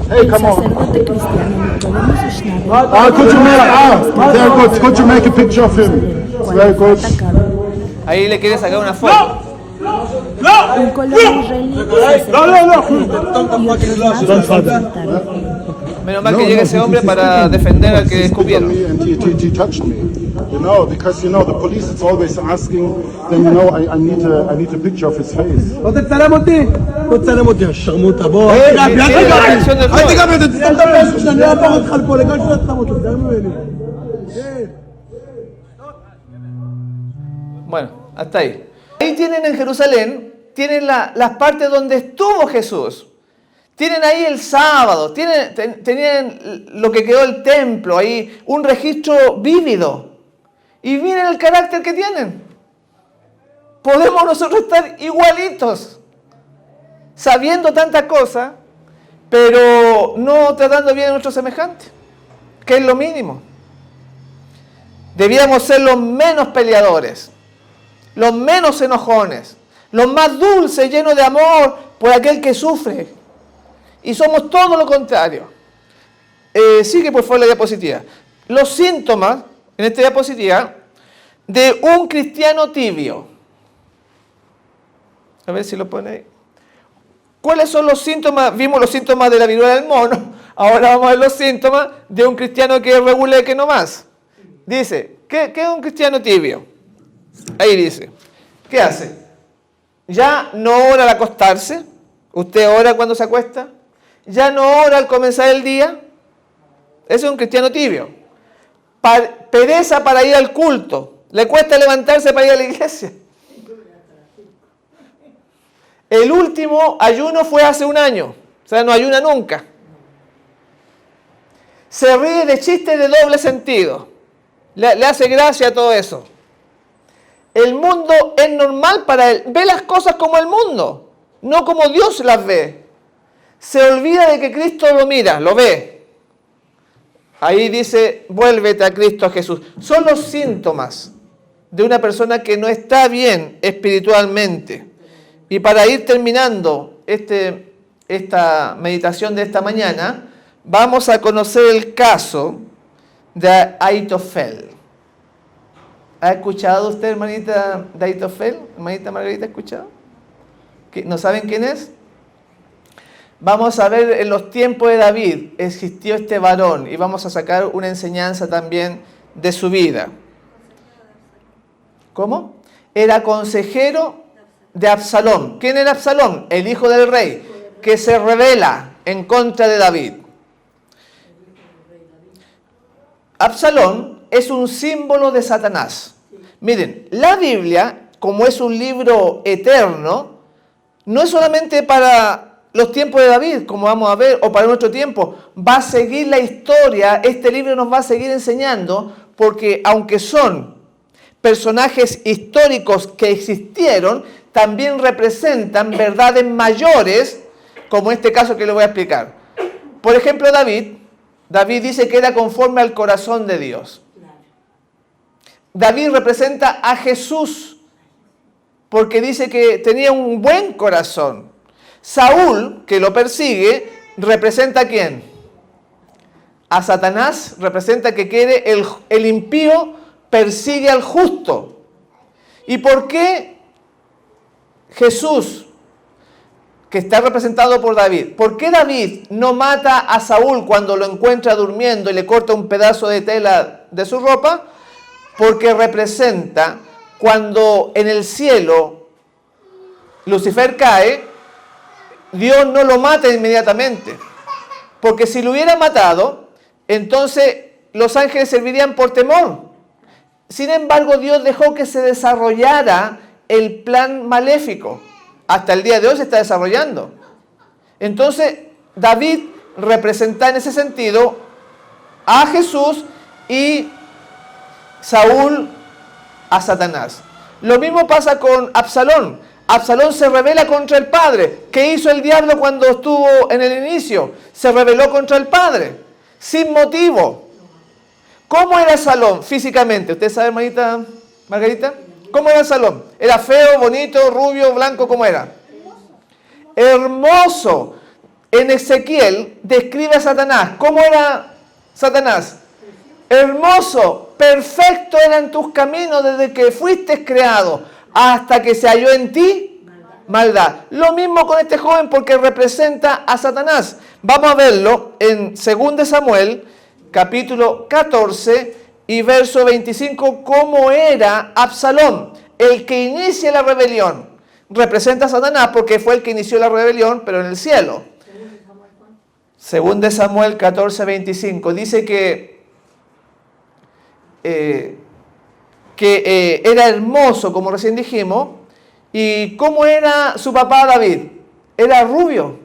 Hey, El come on. sacerdote cristiano Nicodemus Schnabel Very good. Could you make a picture of him? Very fue good. atacado. Ahí le quiere sacar una foto. Un colono israelí se acercó a escupirle y otros más los insultaron. Menos mal que llega ese hombre para defender al que escupieron. He touched me. You know, because you know the police is always asking. Then you know I need a picture of his face. Tiene la reacción del joven. Bueno, hasta ahí. Ahí tienen en Jerusalén, tienen las partes donde estuvo Jesús. Tienen ahí el sábado, tenían lo que quedó el templo, ahí un registro vívido. Y miren el carácter que tienen. Podemos nosotros estar igualitos, sabiendo tanta cosa, pero no tratando bien a nuestros semejantes, que es lo mínimo. Debíamos ser los menos peleadores, los menos enojones, los más dulces, llenos de amor por aquel que sufre. Y somos todo lo contrario. Sigue por favor la diapositiva. Los síntomas, en esta diapositiva, de un cristiano tibio. A ver si lo pone ahí. ¿Cuáles son los síntomas? Vimos los síntomas de la viruela del mono. Ahora vamos a ver los síntomas de un cristiano que es reguleque nomás. Dice, ¿qué es un cristiano tibio? Ahí dice, ¿qué hace? Ya no ora al acostarse. ¿Usted ora cuando se acuesta? Ya no ora al comenzar el día. Ese es un cristiano tibio. Pereza para ir al culto. Le cuesta levantarse para ir a la iglesia. El último ayuno fue hace un año. O sea, no ayuna nunca. Se ríe de chistes de doble sentido. Le hace gracia a todo eso. El mundo es normal para él. Ve las cosas como el mundo, no como Dios las ve. Se olvida de que Cristo lo mira, lo ve. Ahí dice, vuélvete a Cristo Jesús. Son los síntomas de una persona que no está bien espiritualmente. Y para ir terminando esta meditación de esta mañana, vamos a conocer el caso de Aitofel. ¿Ha escuchado usted, hermanita, de Aitofel? ¿Hermanita Margarita, ha escuchado? ¿No saben quién es? Vamos a ver, en los tiempos de David existió este varón y vamos a sacar una enseñanza también de su vida. ¿Cómo? Era consejero de Absalón. ¿Quién era Absalón? El hijo del rey, que se rebela en contra de David. Absalón es un símbolo de Satanás. Miren, la Biblia, como es un libro eterno, no es solamente para los tiempos de David, como vamos a ver, o para nuestro tiempo. Va a seguir la historia, este libro nos va a seguir enseñando, porque aunque son personajes históricos que existieron, también representan verdades mayores, como este caso que le voy a explicar. Por ejemplo, David dice que era conforme al corazón de Dios. David representa a Jesús, porque dice que tenía un buen corazón. Saúl, que lo persigue, representa ¿a quién? A Satanás, representa que quiere el impío persigue al justo. ¿Y por qué Jesús, que está representado por David, por qué David no mata a Saúl cuando lo encuentra durmiendo y le corta un pedazo de tela de su ropa? Porque representa cuando en el cielo Lucifer cae, Dios no lo mata inmediatamente. Porque si lo hubiera matado, entonces los ángeles servirían por temor. Sin embargo, Dios dejó que se desarrollara el plan maléfico. Hasta el día de hoy se está desarrollando. Entonces, David representa en ese sentido a Jesús y Saúl a Satanás. Lo mismo pasa con Absalón. Absalón se rebela contra el padre. ¿Qué hizo el diablo cuando estuvo en el inicio? Se rebeló contra el padre, sin motivo. ¿Cómo era Absalón físicamente? ¿Usted sabe, hermanita Margarita? ¿Cómo era Absalón? ¿Era feo, bonito, rubio, blanco? ¿Cómo era? Hermoso. En Ezequiel describe a Satanás. ¿Cómo era Satanás? Hermoso, perfecto eran tus caminos desde que fuiste creado hasta que se halló en ti maldad. Lo mismo con este joven porque representa a Satanás. Vamos a verlo en 2 Samuel, capítulo 14 y verso 25, cómo era Absalón, el que inicia la rebelión. Representa a Satanás porque fue el que inició la rebelión, pero en el cielo. 2 Samuel 14, 25, dice que era hermoso, como recién dijimos. ¿Y cómo era su papá David? Era rubio.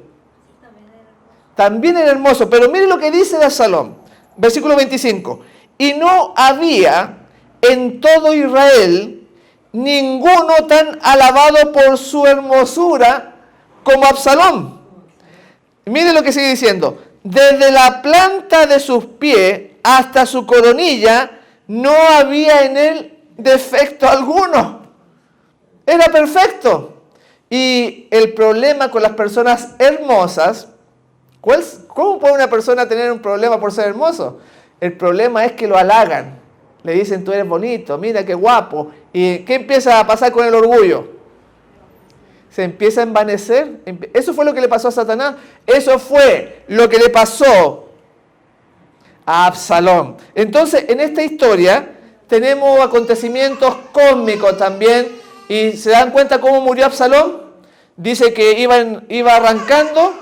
También era hermoso. Pero mire lo que dice de Absalón. Versículo 25. Y no había en todo Israel ninguno tan alabado por su hermosura como Absalón. Mire lo que sigue diciendo. Desde la planta de sus pies hasta su coronilla no había en él defecto alguno. Era perfecto. Y el problema con las personas hermosas, ¿cómo puede una persona tener un problema por ser hermoso? El problema es que lo halagan. Le dicen, tú eres bonito, mira qué guapo. ¿Y qué empieza a pasar con el orgullo? Se empieza a envanecer. Eso fue lo que le pasó a Satanás. Eso fue lo que le pasó a Absalón. Entonces, en esta historia tenemos acontecimientos cósmicos también. ¿Y se dan cuenta cómo murió Absalón? Dice que iba arrancando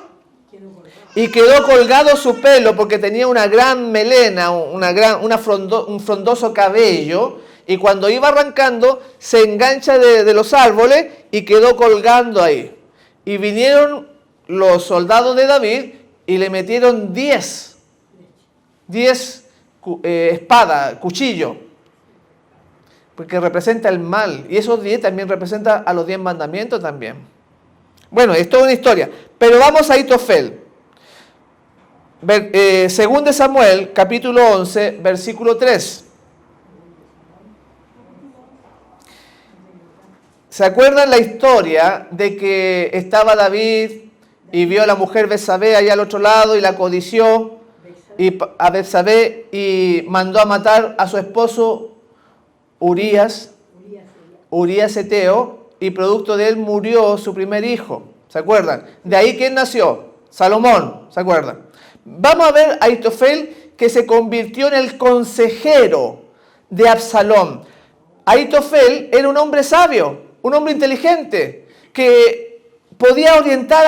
y quedó colgado su pelo porque tenía una gran melena, un frondoso cabello. Y cuando iba arrancando, se engancha de los árboles y quedó colgando ahí. Y vinieron los soldados de David y le metieron 10 espadas, cuchillo, porque representa el mal. Y esos 10 también representan a los 10 mandamientos también. Bueno, es toda una historia. Pero vamos a Ahitofel. 2 Samuel, capítulo 11, versículo 3. ¿Se acuerdan la historia de que estaba David y vio a la mujer Betsabé allá al otro lado y la codició a Betsabé y mandó a matar a su esposo Urías Eteo, y producto de él murió su primer hijo? ¿Se acuerdan? De ahí, ¿quién nació? Salomón, ¿se acuerdan? Vamos a ver a Ahitofel, que se convirtió en el consejero de Absalón. Ahitofel era un hombre sabio, un hombre inteligente, que podía orientar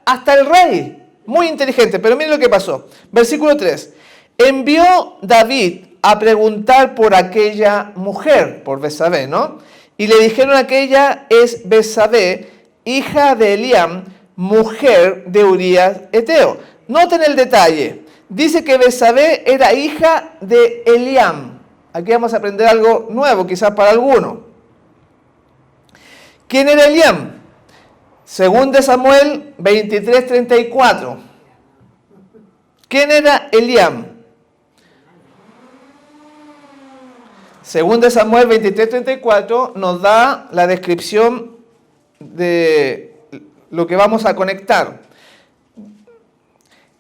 hasta el rey. Muy inteligente, pero miren lo que pasó. Versículo 3. Envió David a preguntar por aquella mujer, por Betsabé, ¿no? Y le dijeron que ella es Betsabé, hija de Eliam, mujer de Urías Eteo. Noten el detalle. Dice que Betsabé era hija de Eliam. Aquí vamos a aprender algo nuevo, quizás para algunos. ¿Quién era Eliam? 2 Samuel 23:34. ¿Quién era Eliam? 2 Samuel 23:34 nos da la descripción de lo que vamos a conectar.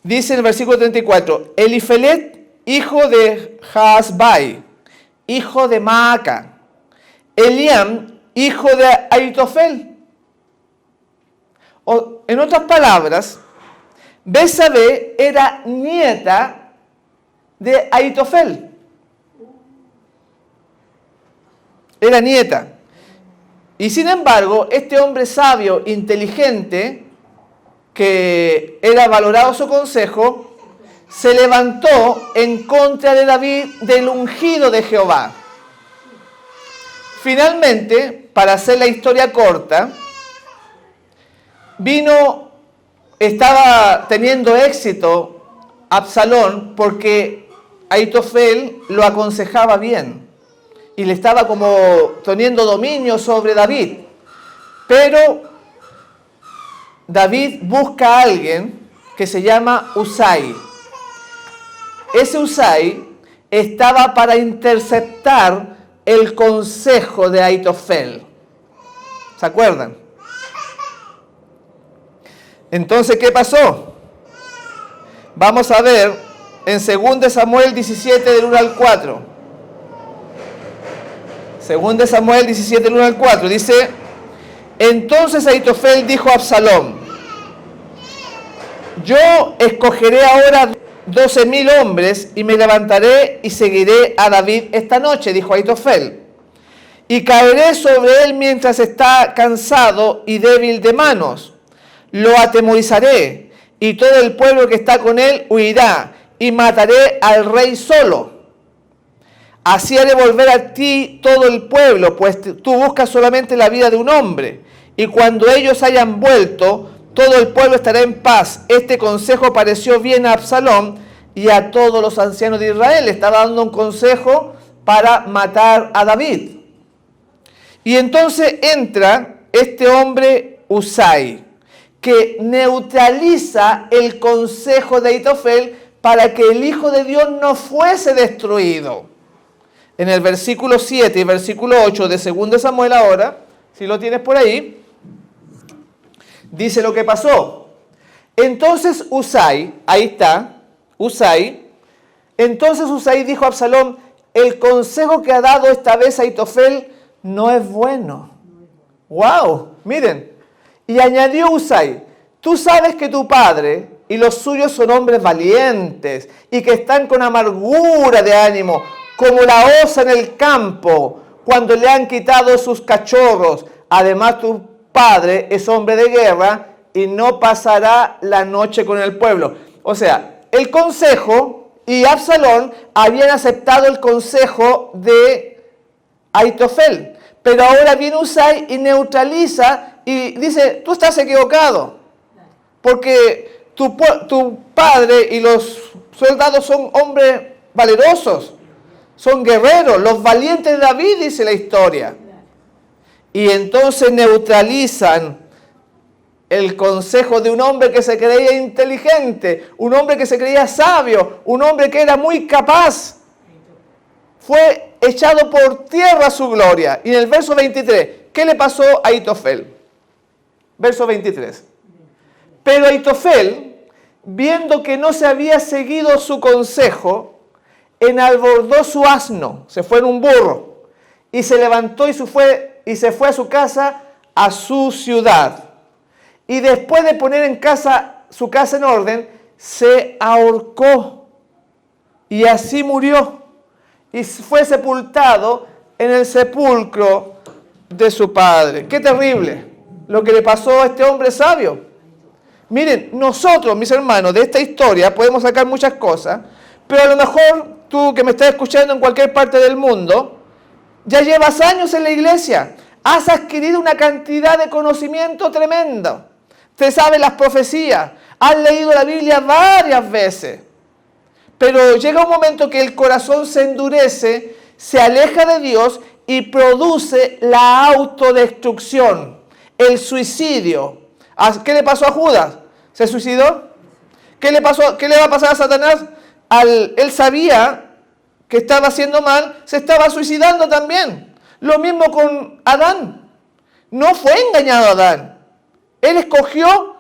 Dice en el versículo 34, Elifelet, hijo de Jaasbai, hijo de Maaca. Eliam, hijo de Ahitofel. O, en otras palabras, Betsabé era nieta de Ahitofel. Era nieta. Y sin embargo, este hombre sabio, inteligente, que era valorado su consejo, se levantó en contra de David, del ungido de Jehová. Finalmente, para hacer la historia corta, estaba teniendo éxito Absalón porque Ahitofel lo aconsejaba bien y le estaba como teniendo dominio sobre David. Pero David busca a alguien que se llama Usai. Ese Usai estaba para interceptar el consejo de Ahitofel. ¿Se acuerdan? Entonces, ¿qué pasó? Vamos a ver en 2 Samuel 17, del 1 al 4. 2 Samuel 17, del 1 al 4. Dice: entonces Ahitofel dijo a Absalom: yo escogeré ahora 12,000 hombres y me levantaré y seguiré a David esta noche, dijo Ahitofel, y caeré sobre él mientras está cansado y débil de manos. Lo atemorizaré y todo el pueblo que está con él huirá y mataré al rey solo. Así haré volver a ti todo el pueblo, pues tú buscas solamente la vida de un hombre. Y cuando ellos hayan vuelto, todo el pueblo estará en paz. Este consejo pareció bien a Absalom y a todos los ancianos de Israel. Le estaba dando un consejo para matar a David. Y entonces entra este hombre Usai, que neutraliza el consejo de Ahitofel para que el Hijo de Dios no fuese destruido. En el versículo 7 y versículo 8 de 2 Samuel ahora, si lo tienes por ahí, dice lo que pasó. Entonces Usai, ahí está, Usai, entonces Usai dijo a Absalom: el consejo que ha dado esta vez Ahitofel no es bueno. ¡Wow! Miren. Y añadió Usai: tú sabes que tu padre y los suyos son hombres valientes y que están con amargura de ánimo, como la osa en el campo, cuando le han quitado sus cachorros. Además, tu padre es hombre de guerra y no pasará la noche con el pueblo. O sea, el consejo y Absalom habían aceptado el consejo de Ahitofel. Pero ahora viene Usai y neutraliza y dice: tú estás equivocado, porque tu padre y los soldados son hombres valerosos, son guerreros, los valientes de David, dice la historia. Y entonces neutralizan el consejo de un hombre que se creía inteligente, un hombre que se creía sabio, un hombre que era muy capaz. Fue echado por tierra su gloria. Y en el verso 23, ¿qué le pasó a Ahitofel? Verso 23. Pero Ahitofel, viendo que no se había seguido su consejo, enalbordó su asno, se fue en un burro, y se levantó y se fue a su casa, a su ciudad. Y después de poner su casa en orden, se ahorcó, y así murió. Y fue sepultado en el sepulcro de su padre. ¡Qué terrible lo que le pasó a este hombre sabio! Miren, nosotros, mis hermanos, de esta historia podemos sacar muchas cosas, pero a lo mejor tú que me estás escuchando en cualquier parte del mundo, ya llevas años en la iglesia, has adquirido una cantidad de conocimiento tremendo, te sabes las profecías, has leído la Biblia varias veces. Pero llega un momento que el corazón se endurece, se aleja de Dios y produce la autodestrucción, el suicidio. ¿Qué le pasó a Judas? ¿Se suicidó? ¿Qué le va a pasar a Satanás? Él sabía que estaba haciendo mal, se estaba suicidando también. Lo mismo con Adán. No fue engañado Adán. Él escogió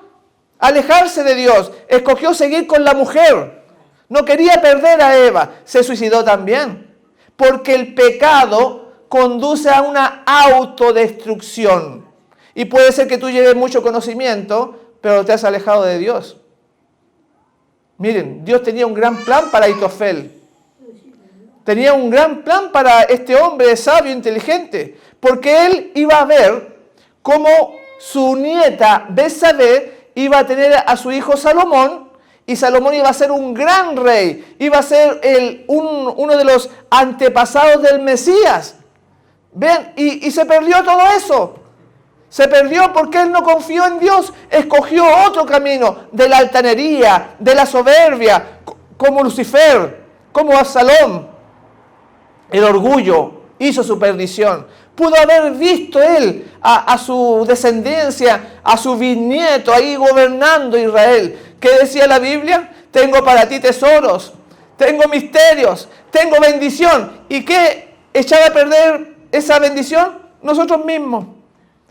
alejarse de Dios, escogió seguir con la mujer. No quería perder a Eva, se suicidó también, porque el pecado conduce a una autodestrucción. Y puede ser que tú lleves mucho conocimiento, pero te has alejado de Dios. Miren, Dios tenía un gran plan para Ahitofel. Tenía un gran plan para este hombre sabio, inteligente, porque él iba a ver cómo su nieta Betsabé iba a tener a su hijo Salomón, y Salomón iba a ser un gran rey, iba a ser uno de los antepasados del Mesías. ¿Ven? Y se perdió todo eso. Se perdió porque él no confió en Dios, escogió otro camino de la altanería, de la soberbia, como Lucifer, como Absalom, el orgullo. hizo su perdición. Pudo haber visto él a su descendencia, a su bisnieto ahí gobernando Israel. ¿Qué decía la Biblia? Tengo para ti tesoros, tengo misterios, tengo bendición. ¿Y qué echaba a perder esa bendición? Nosotros mismos.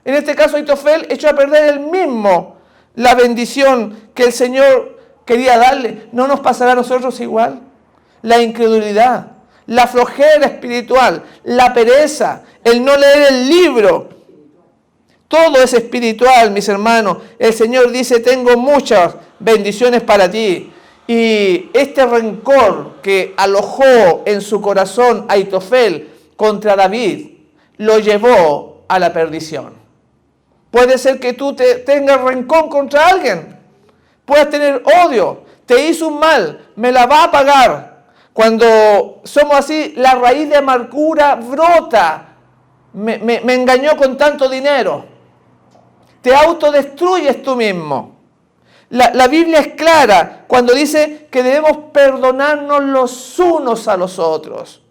En este caso, Ahitofel echó a perder él mismo la bendición que el Señor quería darle. ¿No nos pasará a nosotros igual? La incredulidad, la flojera espiritual, la pereza, el no leer el libro. Todo es espiritual, mis hermanos. El Señor dice, tengo muchas bendiciones para ti. Y este rencor que alojó en su corazón Ahitofel contra David, lo llevó a la perdición. Puede ser que tú tengas rencor contra alguien. Puedes tener odio. Te hizo un mal. Me la va a pagar. Cuando somos así, la raíz de amargura brota. Me engañó con tanto dinero. Te autodestruyes tú mismo. La Biblia es clara cuando dice que debemos perdonarnos los unos a los otros.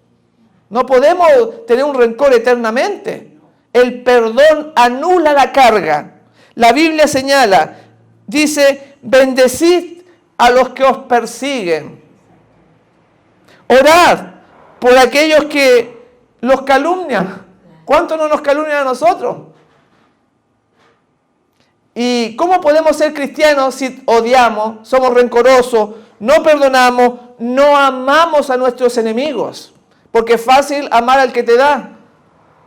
No podemos tener un rencor eternamente. El perdón anula la carga. La Biblia señala, dice, bendecid a los que os persiguen. Orad por aquellos que los calumnian. ¿Cuánto no nos calumnian a nosotros? ¿Y cómo podemos ser cristianos si odiamos, somos rencorosos, no perdonamos, no amamos a nuestros enemigos? Porque es fácil amar al que te da.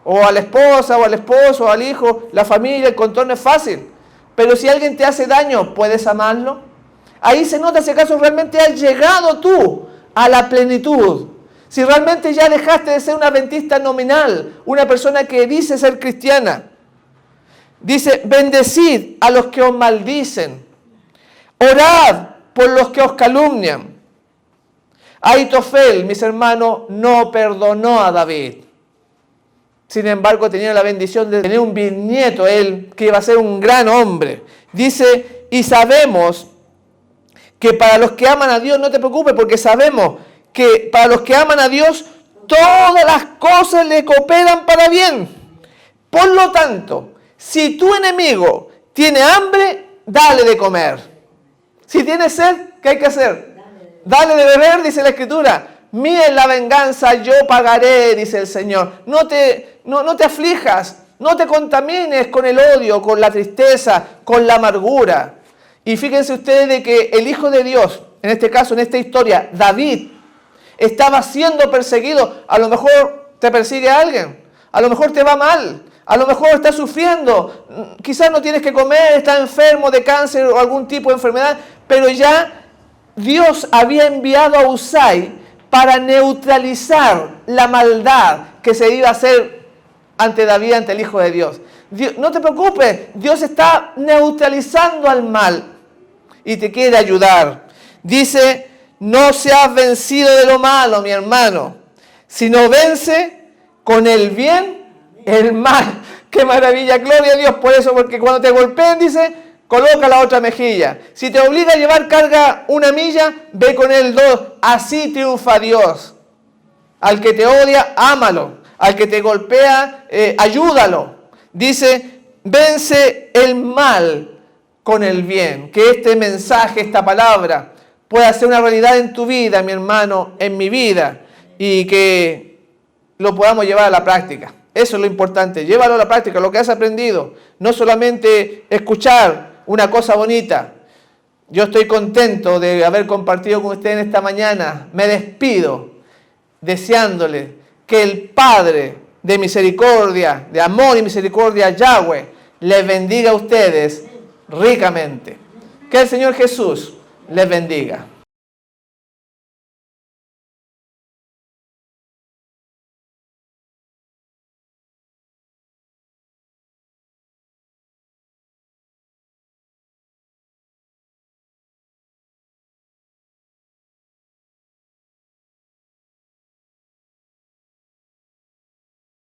O a la esposa, o al esposo, o al hijo, la familia, el contorno es fácil. Pero si alguien te hace daño, ¿puedes amarlo? Ahí se nota si acaso realmente has llegado tú a la plenitud. Si realmente ya dejaste de ser un adventista nominal, una persona que dice ser cristiana. Dice, bendecid a los que os maldicen. Orad por los que os calumnian. Ahitofel, mis hermanos, no perdonó a David. Sin embargo, tenía la bendición de tener un bisnieto, él, que iba a ser un gran hombre. Dice, y sabemos que para los que aman a Dios, no te preocupes, porque sabemos que para los que aman a Dios, todas las cosas le cooperan para bien. Por lo tanto, si tu enemigo tiene hambre, dale de comer. Si tiene sed, ¿qué hay que hacer? Dale de beber, dice la Escritura. Mía es la venganza, yo pagaré, dice el Señor. No te aflijas, no te contamines con el odio, con la tristeza, con la amargura. Y fíjense ustedes de que el Hijo de Dios, en este caso, en esta historia, David, estaba siendo perseguido. A lo mejor te persigue alguien, a lo mejor te va mal, a lo mejor estás sufriendo, quizás no tienes que comer, estás enfermo de cáncer o algún tipo de enfermedad, pero ya Dios había enviado a Usai para neutralizar la maldad que se iba a hacer ante David, ante el Hijo de Dios. No te preocupes, Dios está neutralizando al mal y te quiere ayudar. Dice, no seas vencido de lo malo, mi hermano, sino vence con el bien el mal. ¡Qué maravilla! Gloria a Dios por eso, porque cuando te golpeen, dice, coloca la otra mejilla. Si te obliga a llevar carga una milla, ve con él 2. Así triunfa Dios. Al que te odia, ámalo. Al que te golpea, ayúdalo. Dice, vence el mal con el bien. Que este mensaje, esta palabra, pueda ser una realidad en tu vida, mi hermano, en mi vida. Y que lo podamos llevar a la práctica. Eso es lo importante. Llévalo a la práctica, lo que has aprendido. No solamente escuchar una cosa bonita. Yo estoy contento de haber compartido con ustedes en esta mañana. Me despido deseándole que el Padre de misericordia, de amor y misericordia, Yahweh, les bendiga a ustedes ricamente. Que el Señor Jesús les bendiga.